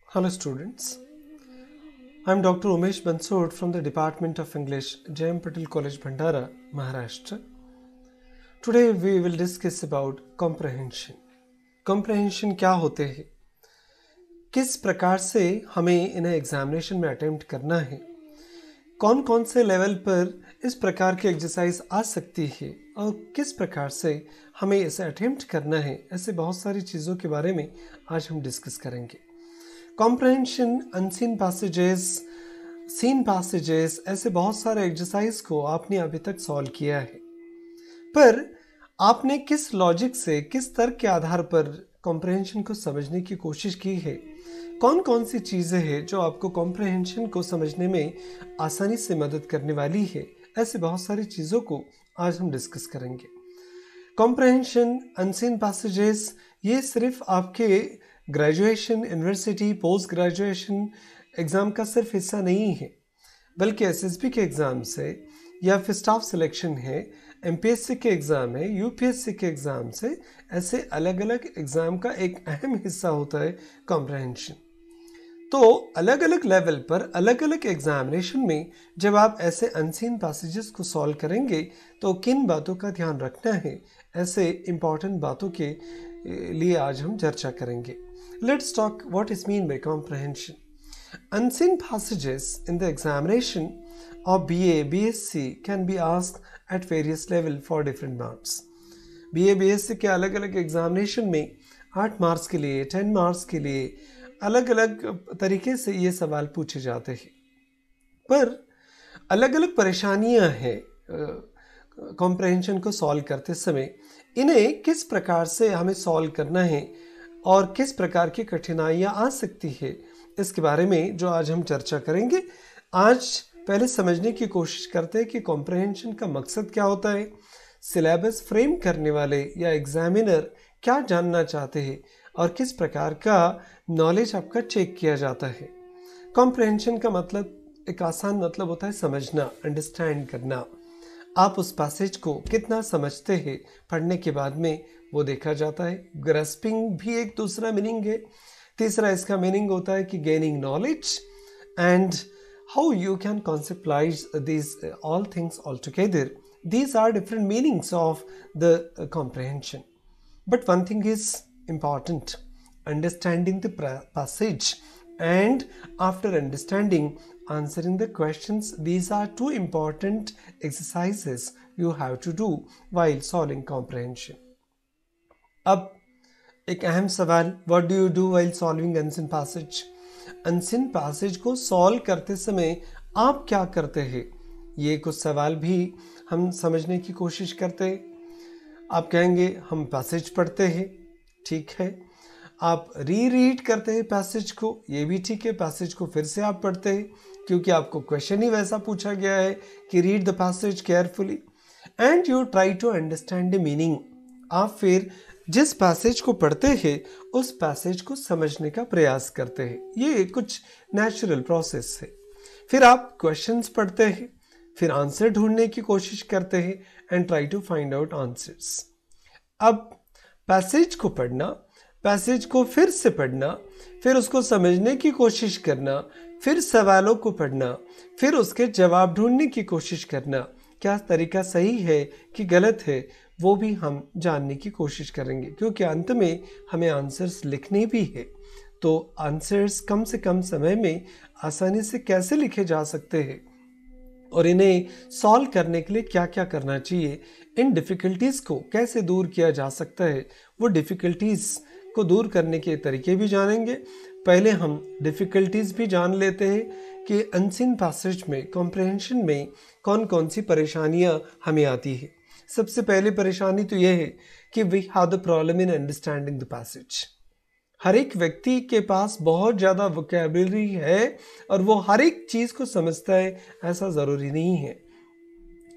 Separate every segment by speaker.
Speaker 1: Hello students, I am Dr. Umesh Bansod from the Department of English, J.M. Patel College, Bhandara, Maharashtra. Today we will discuss about comprehension. Comprehension क्या होते हैं, किस प्रकार से हमें इन्हें एग्जामिनेशन में अटेम्प्ट करना है, कौन कौन से लेवल पर इस प्रकार की एक्सरसाइज आ सकती है और किस प्रकार से हमें इसे अटेम्प्ट करना है, ऐसे बहुत सारी चीज़ों के बारे में आज हम डिस्कस करेंगे. Comprehension, unseen passages, seen passages, ऐसे बहुत सारे एक्सरसाइज को आपने अभी तक सॉल्व किया है, पर आपने किस लॉजिक से, किस तर्क के आधार पर कॉम्प्रहेंशन को समझने की कोशिश की है, कौन कौन सी चीज़ें हैं जो आपको कॉम्प्रहेंशन को समझने में आसानी से मदद करने वाली है, ऐसे बहुत सारी चीज़ों को आज हम डिस्कस करेंगे. कॉम्प्रहेंशन, अनसीन पैसेजेस, ये सिर्फ आपके graduation, university, post graduation exam का सिर्फ हिस्सा नहीं है, बल्कि एसएसबी के एग्ज़ाम से या फिर स्टाफ सिलेक्शन है, एमपीएससी के एग्ज़ाम है, यूपीएससी के एग्ज़ाम से, ऐसे अलग अलग एग्ज़ाम का एक अहम हिस्सा होता है कॉम्प्रहेंशन. तो अलग अलग लेवल पर, अलग अलग एग्जामिनेशन में जब आप ऐसे अनसीन पैसेजेस को सॉल्व करेंगे तो किन बातों का ध्यान रखना है, ऐसे इम्पॉर्टेंट बातों के लिए आज हम चर्चा करेंगे. Let's talk what is mean by comprehension. Unseen passages in the examination of BA, BSc can be asked at various level for different marks. BA, BSc के अलग अलग एग्जामिनेशन में 8 मार्क्स के लिए, 10 मार्क्स के लिए अलग अलग तरीके से ये सवाल पूछे जाते हैं, पर अलग अलग परेशानियां हैं कॉम्प्रहेंशन को सॉल्व करते समय. इन्हें किस प्रकार से हमें सॉल्व करना है और किस प्रकार की कठिनाइयाँ आ सकती है, इसके बारे में जो आज हम चर्चा करेंगे. आज पहले समझने की कोशिश करते हैं कि कॉम्प्रहेंशन का मकसद क्या होता है, सिलेबस फ्रेम करने वाले या एग्जामिनर क्या जानना चाहते हैं और किस प्रकार का नॉलेज आपका चेक किया जाता है. कॉम्प्रहेंशन का मतलब एक आसान मतलब होता है समझना, अंडरस्टैंड करना. आप उस पैसेज को कितना समझते हैं पढ़ने के बाद में वो देखा जाता है. ग्रास्पिंग भी एक दूसरा मीनिंग है. तीसरा इसका मीनिंग होता है कि gaining knowledge and how you can conceptualise this all things all together. These are different meanings of the comprehension. But one thing is important, understanding the passage, and after understanding, answering the questions. These are two important exercises you have to do while solving comprehension. अब एक अहम सवाल, what do you do while solving unseen passage? unseen passage को solve करते समय आप क्या करते हैं, ये कुछ सवाल भी हम समझने की कोशिश करते हैं. आप कहेंगे हम पैसेज पढ़ते हैं, ठीक है. आप रीड करते हैं पैसेज को, ये भी ठीक है. पैसेज को फिर से आप पढ़ते हैं क्योंकि आपको क्वेश्चन ही वैसा पूछा गया है कि read the passage carefully and you try to understand the meaning. आप फिर जिस पैसेज को पढ़ते हैं उस पैसेज को समझने का प्रयास करते हैं. ये कुछ नेचुरल प्रोसेस है. फिर आप क्वेश्चंस पढ़ते हैं, फिर आंसर ढूंढने की कोशिश करते हैं and try to find out answers. अब पैसेज को पढ़ना, पैसेज को फिर से पढ़ना, फिर उसको समझने की कोशिश करना, फिर सवालों को पढ़ना, फिर उसके जवाब ढूंढने की कोशिश करना, क्या तरीका सही है कि गलत है, वो भी हम जानने की कोशिश करेंगे क्योंकि अंत में हमें आंसर्स लिखने भी है. तो आंसर्स कम से कम समय में आसानी से कैसे लिखे जा सकते हैं और इन्हें सॉल्व करने के लिए क्या क्या करना चाहिए, इन डिफ़िकल्टीज़ को कैसे दूर किया जा सकता है, वो डिफ़िकल्टीज़ को दूर करने के तरीके भी जानेंगे. पहले हम डिफ़िकल्टीज़ भी जान लेते हैं कि अनसीन पैसेज में, कॉम्प्रहेंशन में कौन कौन सी परेशानियां हमें आती है. सबसे पहली परेशानी तो यह है कि we have the problem in understanding the passage. हर एक व्यक्ति के पास बहुत ज़्यादा वोकैबुलरी है और वो हर एक चीज़ को समझता है, ऐसा ज़रूरी नहीं है।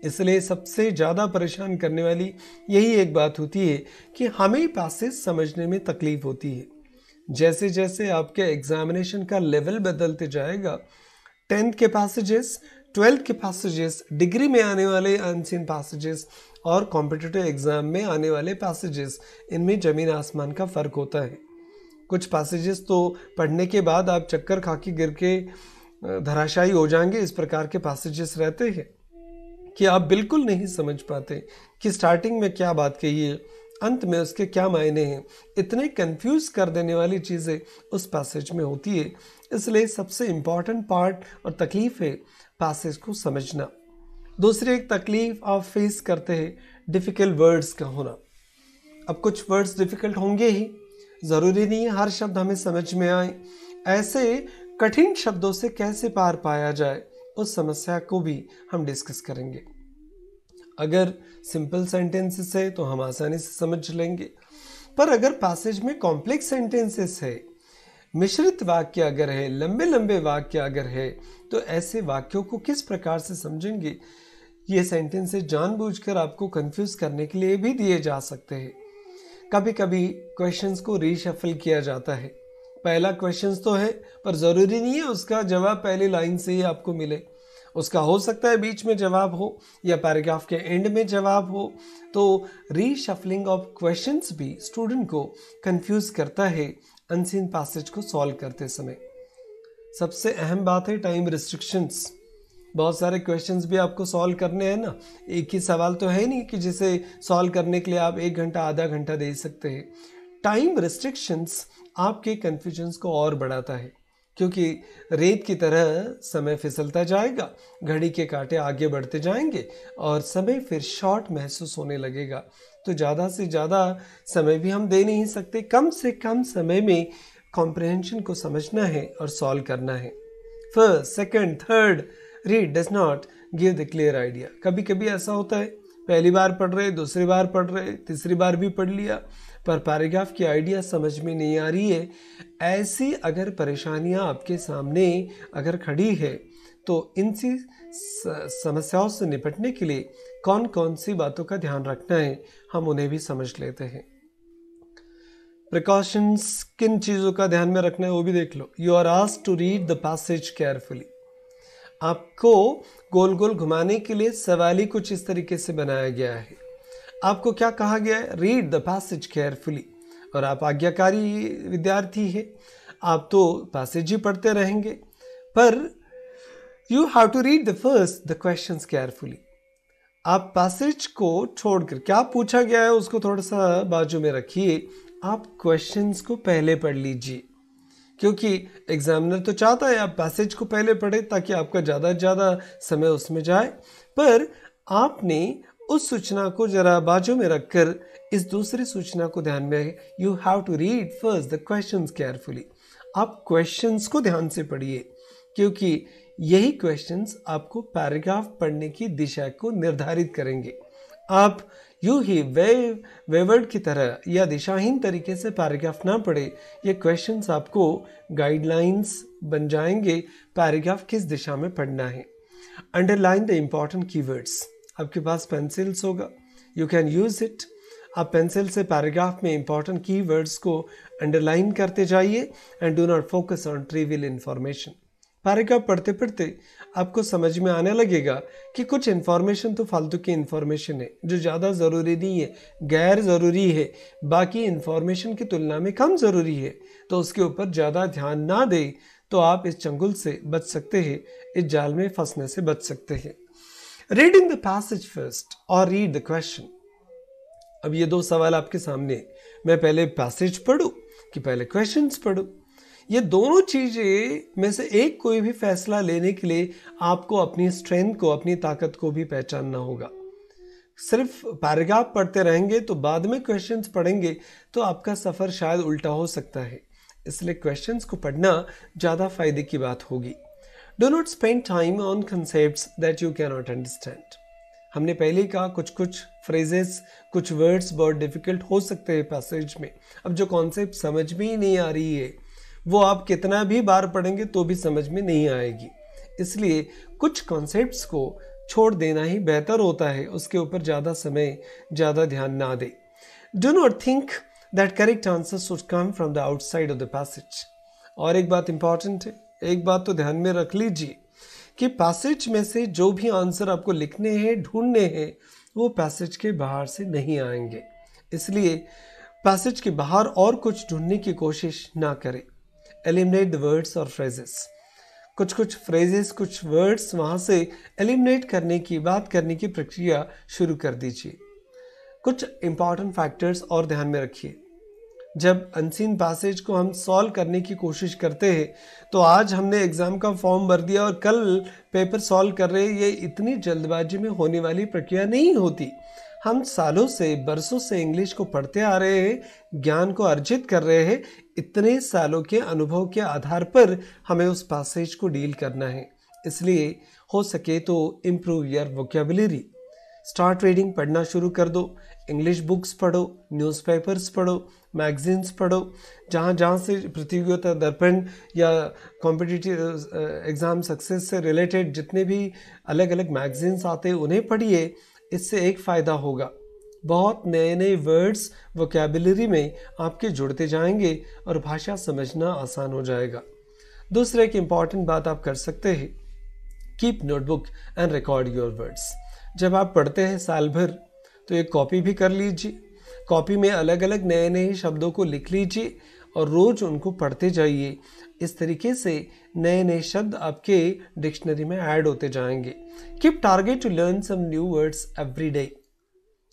Speaker 1: इसलिए सबसे ज़्यादा परेशान करने वाली यही एक बात होती है कि हमें पैसेज समझने में तकलीफ होती है। जैसे जैसे आपके एग्जामिनेशन का लेवल बदलते जाएगा, 10th के पैसेजेस, 12th के पैसेजेस, डिग्री में आने वाले अनसीन पैसेजेस और कॉम्पिटिटिव एग्जाम में आने वाले पैसेजेस, इनमें ज़मीन आसमान का फ़र्क होता है। कुछ पैसेजेस तो पढ़ने के बाद आप चक्कर खा के गिर के धराशायी हो जाएंगे। इस प्रकार के पैसेजेस रहते हैं कि आप बिल्कुल नहीं समझ पाते कि स्टार्टिंग में क्या बात कही है, अंत में उसके क्या मायने हैं। इतने कंफ्यूज कर देने वाली चीज़ें उस पैसेज में होती है। इसलिए सबसे इम्पॉर्टेंट पार्ट और तकलीफ है पैसेज को समझना। दूसरी एक तकलीफ आप फेस करते हैं डिफ़िकल्ट वर्ड्स का होना। अब कुछ वर्ड्स डिफ़िकल्ट होंगे ही, ज़रूरी नहीं है हर शब्द हमें समझ में आए। ऐसे कठिन शब्दों से कैसे पार पाया जाए, उस समस्या को भी हम डिस्कस करेंगे। अगर सिंपल सेंटेंसेस है तो हम आसानी से समझ लेंगे, पर अगर पैसेज में कॉम्प्लेक्स सेंटेंसेस है, मिश्रित वाक्य अगर है, लंबे लंबे वाक्य अगर है, तो ऐसे वाक्यों को किस प्रकार से समझेंगे। ये सेंटेंसेस जानबूझकर आपको कंफ्यूज करने के लिए भी दिए जा सकते हैं। कभी कभी क्वेश्चंस को रीशफल किया जाता है। पहला क्वेश्चंस तो है, पर ज़रूरी नहीं है उसका जवाब पहली लाइन से ही आपको मिले। उसका हो सकता है बीच में जवाब हो या पैराग्राफ के एंड में जवाब हो। तो रीशफलिंग ऑफ क्वेश्चंस भी स्टूडेंट को कंफ्यूज करता है अनसीन पैसेज को सॉल्व करते समय। सबसे अहम बात है टाइम रिस्ट्रिक्शंस। बहुत सारे क्वेश्चंस भी आपको सॉल्व करने हैं ना, एक ही सवाल तो है नहीं कि जिसे सॉल्व करने के लिए आप 1 घंटा आधा घंटा दे सकते हैं। टाइम रिस्ट्रिक्शंस आपके कन्फ्यूजन्स को और बढ़ाता है, क्योंकि रेत की तरह समय फिसलता जाएगा, घड़ी के कांटे आगे बढ़ते जाएंगे और समय फिर शॉर्ट महसूस होने लगेगा। तो ज़्यादा से ज़्यादा समय भी हम दे नहीं सकते, कम से कम समय में कॉम्प्रिहेंशन को समझना है और सॉल्व करना है। First, second, third read does not give the clear idea. कभी कभी ऐसा होता है, पहली बार पढ़ रहे, दूसरी बार पढ़ रहे, तीसरी बार भी पढ़ लिया, पर पैराग्राफ की आइडिया समझ में नहीं आ रही है। ऐसी अगर परेशानियां आपके सामने अगर खड़ी है, तो इन समस्याओं से निपटने के लिए कौन कौन सी बातों का ध्यान रखना है, हम उन्हें भी समझ लेते हैं। प्रिकॉशंस, किन चीज़ों का ध्यान में रखना है वो भी देख लो। You are asked to read the passage carefully. आपको गोल गोल घुमाने के लिए सवाल ही कुछ इस तरीके से बनाया गया है। आपको क्या कहा गया है? Read the passage carefully. और आप आज्ञाकारी विद्यार्थी हैं, आप तो पैसेज ही पढ़ते रहेंगे, पर you have to read the first the questions carefully. आप पैसेज को छोड़कर क्या पूछा गया है उसको थोड़ा सा बाजू में रखिए, आप क्वेश्चंस को पहले पढ़ लीजिए, क्योंकि एग्जामिनर तो चाहता है आप पैसेज को पहले पढ़े ताकि आपका ज़्यादा से ज़्यादा समय उसमें जाए, पर आपने उस सूचना को जरा बाजू में रखकर इस दूसरी सूचना को ध्यान में, you have to read first the questions carefully. आप क्वेश्चंस को ध्यान से पढ़िए, क्योंकि यही क्वेश्चंस आपको पैराग्राफ पढ़ने की दिशा को निर्धारित करेंगे। आप यूं ही वेवर्ड की तरह या दिशाहीन तरीके से पैराग्राफ ना पढ़े, ये क्वेश्चंस आपको गाइडलाइंस बन जाएंगे पैराग्राफ किस दिशा में पढ़ना है। Underline the important keywords. आपके पास पेंसिल्स होगा, यू कैन यूज इट। आप पेंसिल से पैराग्राफ में इंपॉर्टेंट कीवर्ड्स को अंडरलाइन करते जाइए and do not focus on trivial information. Paragraph पढ़ते पढ़ते आपको समझ में आने लगेगा कि कुछ इन्फॉर्मेशन तो फालतू की इन्फॉर्मेशन है जो ज़्यादा ज़रूरी नहीं है, गैर ज़रूरी है, बाकी इन्फॉर्मेशन की तुलना में कम ज़रूरी है, तो उसके ऊपर ज़्यादा ध्यान ना दे तो आप इस चंगुल से बच सकते हैं, इस जाल में फंसने से बच सकते हैं। रीडिंग द पैसेज फर्स्ट और रीड द क्वेश्चन। अब ये दो सवाल आपके सामने, मैं पहले पैसेज पढ़ूं कि पहले क्वेश्चंस पढ़ूं? ये दोनों चीज़ें में से एक कोई भी फैसला लेने के लिए आपको अपनी स्ट्रेंथ को, अपनी ताकत को भी पहचानना होगा। सिर्फ पैराग्राफ पढ़ते रहेंगे तो बाद में क्वेश्चंस पढ़ेंगे तो आपका सफ़र शायद उल्टा हो सकता है, इसलिए क्वेश्चंस को पढ़ना ज़्यादा फायदे की बात होगी। Do not spend time on concepts that you can not understand. हमने पहले ही कहा कुछ कुछ फ्रेजेस, कुछ वर्ड्स बहुत डिफिकल्ट हो सकते हैं पैसेज में। अब जो कॉन्सेप्ट समझ में ही नहीं आ रही है वो आप कितना भी बार पढ़ेंगे तो भी समझ में नहीं आएगी। इसलिए कुछ कॉन्सेप्ट्स को छोड़ देना ही बेहतर होता है, उसके ऊपर ज़्यादा समय ज़्यादा ध्यान ना दे। Do not think that correct answer should come from the outside of the passage. और एक बात इंपॉर्टेंट है, एक बात तो ध्यान में रख लीजिए कि पैसेज में से जो भी आंसर आपको लिखने हैं, ढूंढने हैं, वो पैसेज के बाहर से नहीं आएंगे। इसलिए पैसेज के बाहर और कुछ ढूंढने की कोशिश ना करें। एलिमिनेट द वर्ड्स और फ्रेजेस। कुछ कुछ फ्रेजेस, कुछ वर्ड्स वहाँ से एलिमिनेट करने की, बात करने की प्रक्रिया शुरू कर दीजिए। कुछ इंपॉर्टेंट फैक्टर्स और ध्यान में रखिए। जब अनसीन पैसेज को हम सॉल्व करने की कोशिश करते हैं तो आज हमने एग्ज़ाम का फॉर्म भर दिया और कल पेपर सॉल्व कर रहे हैं, ये इतनी जल्दबाजी में होने वाली प्रक्रिया नहीं होती। हम सालों से, बरसों से इंग्लिश को पढ़ते आ रहे हैं, ज्ञान को अर्जित कर रहे हैं। इतने सालों के अनुभव के आधार पर हमें उस पैसेज को डील करना है। इसलिए हो सके तो improve your vocabulary. Start reading, पढ़ना शुरू कर दो। इंग्लिश बुक्स पढ़ो, न्यूज़पेपर्स पढ़ो, मैगजीन्स पढ़ो। जहाँ जहाँ से प्रतियोगिता दर्पण या कॉम्पिटिटिव एग्ज़ाम सक्सेस से रिलेटेड जितने भी अलग अलग मैगजीन्स आते हैं उन्हें पढ़िए। इससे एक फ़ायदा होगा, बहुत नए नए वर्ड्स वोकैबुलरी में आपके जुड़ते जाएंगे और भाषा समझना आसान हो जाएगा। दूसरा एक इम्पॉर्टेंट बात आप कर सकते हैं, keep notebook and record your words. जब आप पढ़ते हैं साल भर तो एक कॉपी भी कर लीजिए। कॉपी में अलग अलग नए नए शब्दों को लिख लीजिए और रोज़ उनको पढ़ते जाइए। इस तरीके से नए नए शब्द आपके डिक्शनरी में ऐड होते जाएंगे। Keep target to learn some new words every day.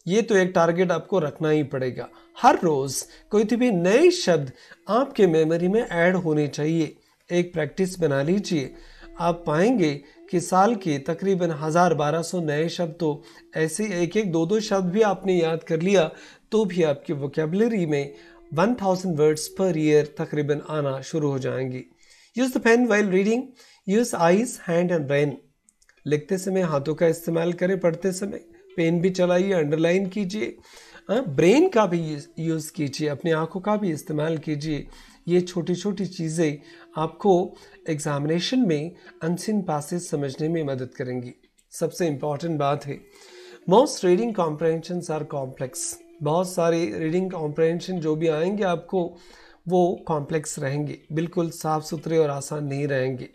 Speaker 1: ये तो एक टारगेट आपको रखना ही पड़ेगा। हर रोज़ कोई भी नए शब्द आपके मेमोरी में ऐड होने चाहिए। एक प्रैक्टिस बना लीजिए, आप पाएंगे कि साल के तकरीबन 1000-1200 नए शब्द तो ऐसे एक एक दो दो शब्द भी आपने याद कर लिया तो भी आपकी वोकैबुलरी में 1000 वर्ड्स पर ईयर तकरीबन आना शुरू हो जाएंगी। Use the pen while reading, use eyes, hand and brain. लिखते समय हाथों का इस्तेमाल करें, पढ़ते समय पेन भी चलाइए, अंडरलाइन कीजिए। ब्रेन का भी यूज़ कीजिए, अपनी आंखों का भी इस्तेमाल कीजिए। ये छोटी छोटी चीज़ें आपको एग्जामिनेशन में अनसीन पैसेज समझने में मदद करेंगी। सबसे इम्पॉर्टेंट बात है, मोस्ट रीडिंग कॉम्प्रहेंशंस आर कॉम्प्लेक्स। बहुत सारे रीडिंग कॉम्प्रहेंशन जो भी आएंगे आपको वो कॉम्प्लेक्स रहेंगे, बिल्कुल साफ सुथरे और आसान नहीं रहेंगे।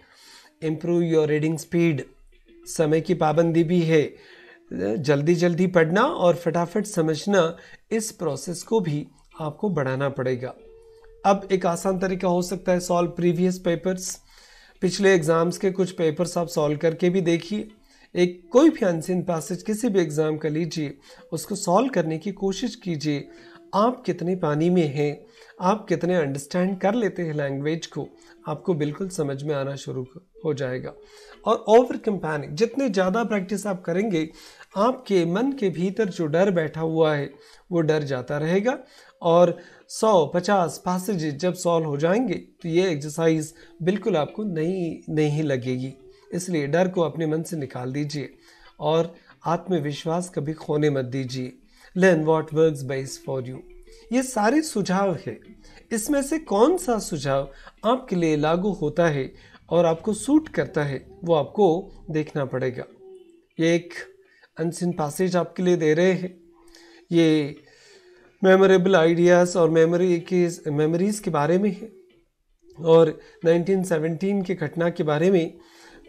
Speaker 1: Improve your reading speed. समय की पाबंदी भी है, जल्दी जल्दी पढ़ना और फटाफट समझना, इस प्रोसेस को भी आपको बढ़ाना पड़ेगा। अब एक आसान तरीका हो सकता है सॉल्व प्रीवियस पेपर्स। पिछले एग्जाम्स के कुछ पेपर्स आप सॉल्व करके भी देखिए। एक कोई भी अनसीन पैसेज किसी भी एग्जाम का लीजिए, उसको सॉल्व करने की कोशिश कीजिए। आप कितने पानी में हैं, आप कितने अंडरस्टैंड कर लेते हैं लैंग्वेज को, आपको बिल्कुल समझ में आना शुरू हो जाएगा। और ओवरकम पैनिक, जितने ज़्यादा प्रैक्टिस आप करेंगे आपके मन के भीतर जो डर बैठा हुआ है वो डर जाता रहेगा और 100-50 पैसेजेस जब सॉल्व हो जाएंगे तो ये एक्सरसाइज बिल्कुल आपको नहीं लगेगी। इसलिए डर को अपने मन से निकाल दीजिए और आत्मविश्वास कभी खोने मत दीजिए। Learn what works best for you. ये सारे सुझाव है, इसमें से कौन सा सुझाव आपके लिए लागू होता है और आपको सूट करता है वो आपको देखना पड़ेगा। ये एक अनसीन पैसेज आपके लिए दे रहे हैं, ये मेमोरेबल आइडियाज़ और मेमोरीज़ के बारे में है और 1917 की घटना के बारे में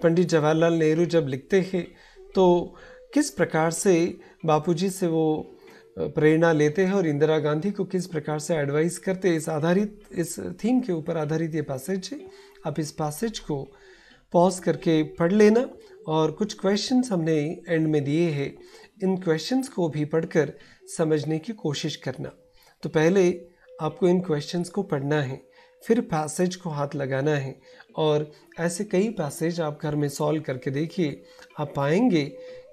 Speaker 1: पंडित जवाहरलाल नेहरू जब लिखते हैं तो किस प्रकार से बापूजी से वो प्रेरणा लेते हैं और इंदिरा गांधी को किस प्रकार से एडवाइस करते हैं, इस थीम के ऊपर आधारित ये पैसेज है। आप इस पैसेज को पॉज करके पढ़ लेना और कुछ क्वेश्चंस हमने एंड में दिए हैं, इन क्वेश्चंस को भी पढ़कर समझने की कोशिश करना। तो पहले आपको इन क्वेश्चंस को पढ़ना है, फिर पैसेज को हाथ लगाना है और ऐसे कई पैसेज आप घर में सॉल्व करके देखिए। आप पाएंगे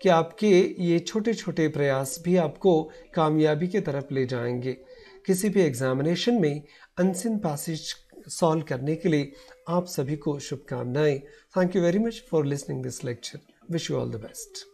Speaker 1: कि आपके ये छोटे छोटे प्रयास भी आपको कामयाबी की तरफ ले जाएंगे। किसी भी एग्जामिनेशन में अनसीन पैसेज सॉल्व करने के लिए आप सभी को शुभकामनाएं। Thank you very much for listening this lecture. Wish you all the best.